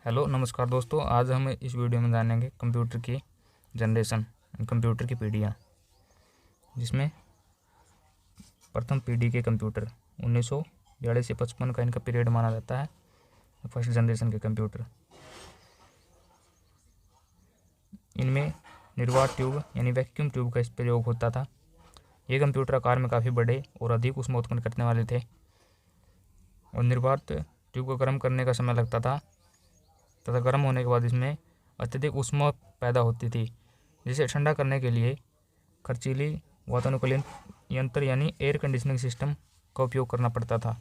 Hello नमस्कार दोस्तों, आज हम इस वीडियो में जानेंगे कंप्यूटर की जनरेशन, कंप्यूटर की पीढ़ियाँ, जिसमें प्रथम पीढ़ी के कंप्यूटर 1942 से 55 का इनका पीरियड माना जाता है। फर्स्ट जनरेशन के कंप्यूटर, इनमें निर्वात ट्यूब यानी वैक्यूम ट्यूब का इस प्रयोग होता था। ये कंप्यूटर आकार में काफ़ी बड़े और अधिक ऊष्मा उत्पन्न करने वाले थे, और निर्वात ट्यूब को गर्म करने का समय लगता था तथा गर्म होने के बाद इसमें अत्यधिक ऊष्मा पैदा होती थी, जिसे ठंडा करने के लिए खर्चीली वातानुकूलन यंत्र यानी एयर कंडीशनिंग सिस्टम का उपयोग करना पड़ता था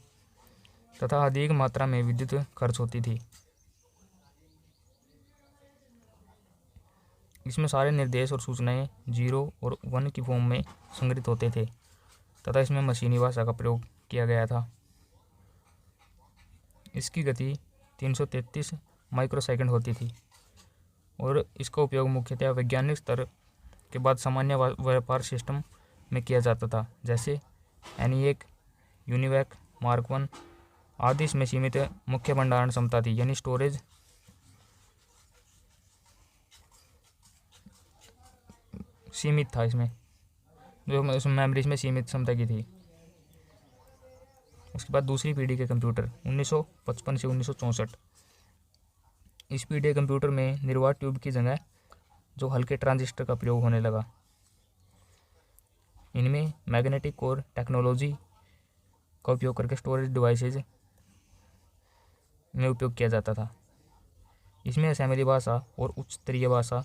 तथा अधिक मात्रा में विद्युत खर्च होती थी। इसमें सारे निर्देश और सूचनाएं 0 और 1 की फॉर्म में संग्रहित होते थे तथा इसमें मशीनी भाषा का प्रयोग किया गया था। इसकी गति 333 माइक्रोसेकंड होती थी और इसका उपयोग मुख्यतः वैज्ञानिक स्तर के बाद सामान्य व्यापार सिस्टम में किया जाता था, जैसे ENIAC, UNIVAC, मार्क 1 आदि। इसमें सीमित मुख्य भंडारण क्षमता थी, यानी स्टोरेज सीमित था। इसमें जो मेमोरी में सीमित क्षमता की थी। उसके बाद दूसरी पीढ़ी के कंप्यूटर 1955 से 1964। इस पीढ़ी के कंप्यूटर में निर्वात ट्यूब की जगह जो हल्के ट्रांजिस्टर का प्रयोग होने लगा। इनमें मैग्नेटिक कोर टेक्नोलॉजी का उपयोग करके स्टोरेज डिवाइसेज में उपयोग किया जाता था। इसमें असेंबली भाषा और उच्च स्तरीय भाषा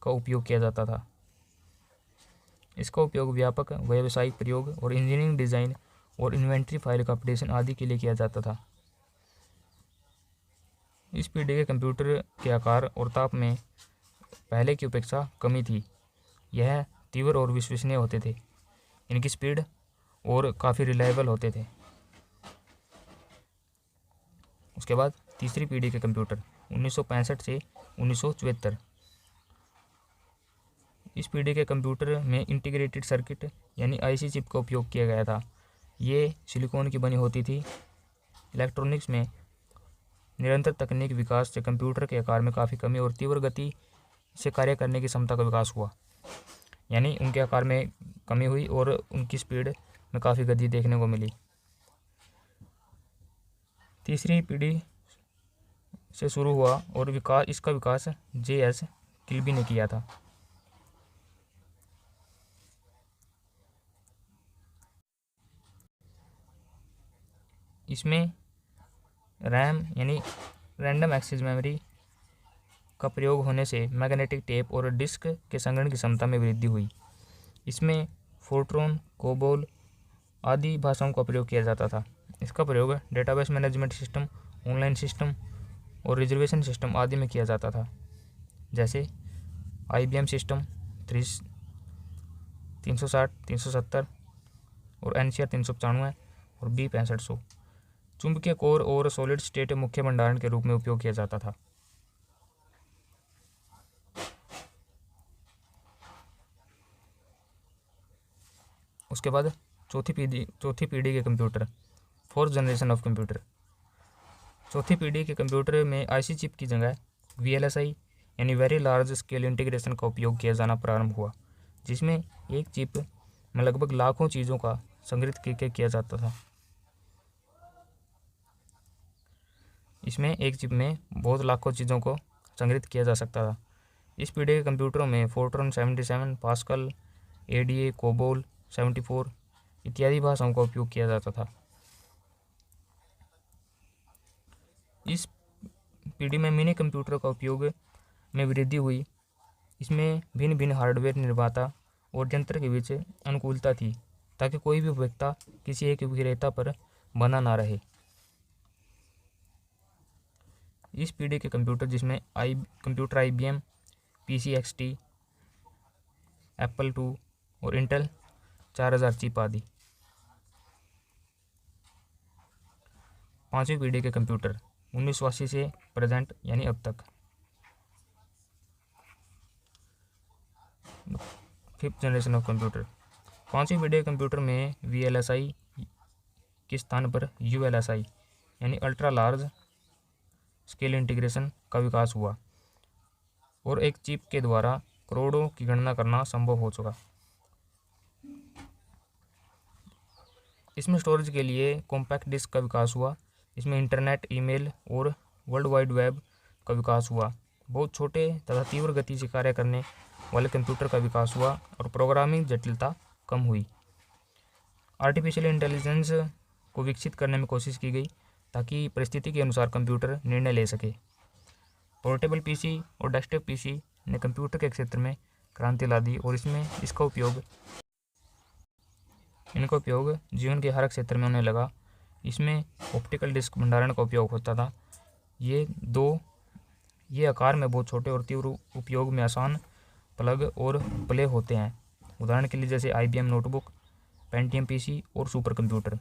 का उपयोग किया जाता था। इसका उपयोग व्यापक व्यावसायिक प्रयोग और इंजीनियरिंग डिज़ाइन और इन्वेंट्री फाइल का अपडेशन आदि के लिए किया जाता था। इस पीढ़ी के कंप्यूटर के आकार और ताप में पहले की अपेक्षा कमी थी। यह तीव्र और विश्वसनीय होते थे। इनकी स्पीड और काफ़ी रिलायबल होते थे। उसके बाद तीसरी पीढ़ी के कंप्यूटर 1965 से 1974। इस पीढ़ी के कंप्यूटर में इंटीग्रेटेड सर्किट यानी IC चिप का उपयोग किया गया था। ये सिलिकॉन की बनी होती थी। इलेक्ट्रॉनिक्स में निरंतर तकनीक विकास से कंप्यूटर के आकार में काफ़ी कमी और तीव्र गति से कार्य करने की क्षमता का विकास हुआ, यानी उनके आकार में कमी हुई और उनकी स्पीड में काफ़ी गति देखने को मिली। तीसरी पीढ़ी से शुरू हुआ और इसका विकास JS किल्बी ने किया था। इसमें रैम यानी रैंडम एक्सेस मेमोरी का प्रयोग होने से मैग्नेटिक टेप और डिस्क के संग्रहण की क्षमता में वृद्धि हुई। इसमें फोर्ट्रॉन, कोबोल आदि भाषाओं का प्रयोग किया जाता था। इसका प्रयोग database management system, online system और रिजर्वेशन सिस्टम आदि में किया जाता था, जैसे IBM सिस्टम 360, 370 और NCR 395 और B6500। चुंबकीय कोर और सॉलिड स्टेट मुख्य भंडारण के रूप में उपयोग किया जाता था। उसके बाद चौथी पीढ़ी के computer, fourth generation of computer. चौथी पीढ़ी के कंप्यूटर में IC चिप की जगह VLSI यानी वेरी लार्ज स्केल इंटीग्रेशन का उपयोग किया जाना प्रारंभ हुआ, जिसमें एक चिप में लगभग लाखों चीज़ों का संग्रहित किया जाता था। इसमें एक चिप में बहुत लाखों चीज़ों को संग्रहित किया जा सकता था। इस पीढ़ी के कंप्यूटरों में फोर्ट्रॉन 77, पास्कल, ADA, कोबोल 74 इत्यादि भाषाओं का उपयोग किया जाता था। इस पीढ़ी में मिनी कंप्यूटर का उपयोग में वृद्धि हुई। इसमें भिन्न भिन्न हार्डवेयर निर्माता और यंत्र के बीच अनुकूलता थी, ताकि कोई भी उपभोक्ता किसी एक विक्रेता पर बना ना रहे। इस पीढ़ी के कंप्यूटर जिसमें computer IBM, PC XT, Apple II और इंटेल 4000 चिप आदि। पांचवी पीढ़ी के कंप्यूटर 1980 से प्रेजेंट यानी अब तक। Fifth generation of computer. पांचवी पीढ़ी के कंप्यूटर में VLSI के स्थान पर ULSI यानी अल्ट्रा लार्ज स्केल इंटीग्रेशन का विकास हुआ और एक चिप के द्वारा करोड़ों की गणना करना संभव हो चुका। इसमें स्टोरेज के लिए कॉम्पैक्ट डिस्क का विकास हुआ। इसमें इंटरनेट, ईमेल और वर्ल्ड वाइड वेब का विकास हुआ। बहुत छोटे तथा तीव्र गति से कार्य करने वाले कंप्यूटर का विकास हुआ और प्रोग्रामिंग जटिलता कम हुई। आर्टिफिशियल इंटेलिजेंस को विकसित करने में कोशिश की गई ताकि परिस्थिति के अनुसार कंप्यूटर निर्णय ले सके। पोर्टेबल पीसी और डेस्कटॉप पीसी ने कंप्यूटर के क्षेत्र में क्रांति ला दी और इसमें इनका उपयोग जीवन के हर क्षेत्र में होने लगा। इसमें ऑप्टिकल डिस्क भंडारण का उपयोग होता था। ये आकार में बहुत छोटे और तीव्र उपयोग में आसान प्लग और प्ले होते हैं। उदाहरण के लिए जैसे IBM नोटबुक, पेंटियम पीसी और सुपर कंप्यूटर।